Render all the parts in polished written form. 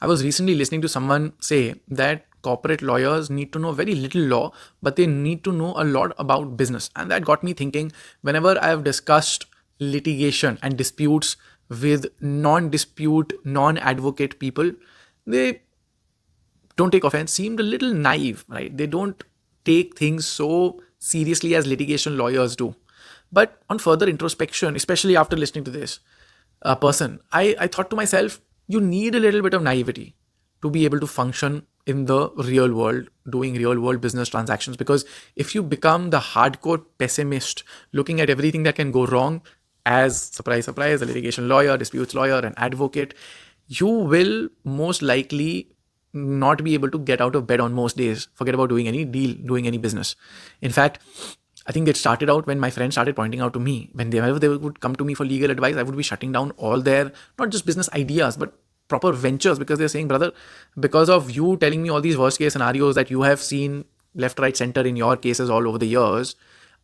I was recently listening to someone say that corporate lawyers need to know very little law, but they need to know a lot about business. And that got me thinking whenever I have discussed litigation and disputes with non dispute, non advocate people, they don't take offense, seemed a little naive, right? They don't take things so seriously as litigation lawyers do. But on further introspection, especially after listening to this person, I thought to myself, you need a little bit of naivety to be able to function in the real world, doing real world business transactions. Because if you become the hardcore pessimist, looking at everything that can go wrong as, surprise, surprise, a litigation lawyer, disputes lawyer, an advocate, you will most likely not be able to get out of bed on most days. Forget about doing any deal, doing any business. In fact, I think it started out when my friends started pointing out to me, whenever they would come to me for legal advice, I would be shutting down all their, not just business ideas, but proper ventures, because they're saying, brother, because of you telling me all these worst case scenarios that you have seen left, right, center in your cases all over the years,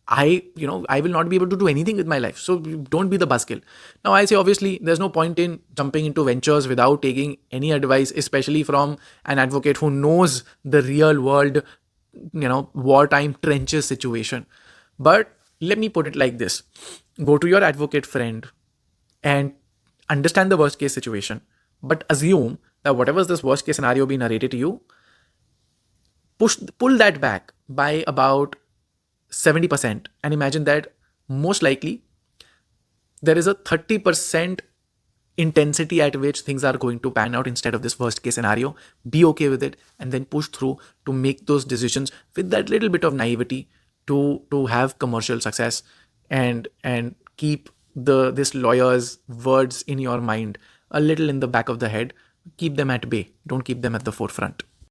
I will not be able to do anything with my life. So don't be the buzzkill. Now, I say, obviously, there's no point in jumping into ventures without taking any advice, especially from an advocate who knows the real world, wartime trenches situation. But let me put it like this: go to your advocate friend and understand the worst case situation, but assume that whatever's this worst case scenario being narrated to you, pull that back by about 70%, and imagine that most likely there is a 30% intensity at which things are going to pan out instead of this worst case scenario. Be okay with it and then push through to make those decisions with that little bit of naivety to have commercial success, and keep this lawyer's words in your mind a little in the back of the head. Keep them at bay, don't keep them at the forefront.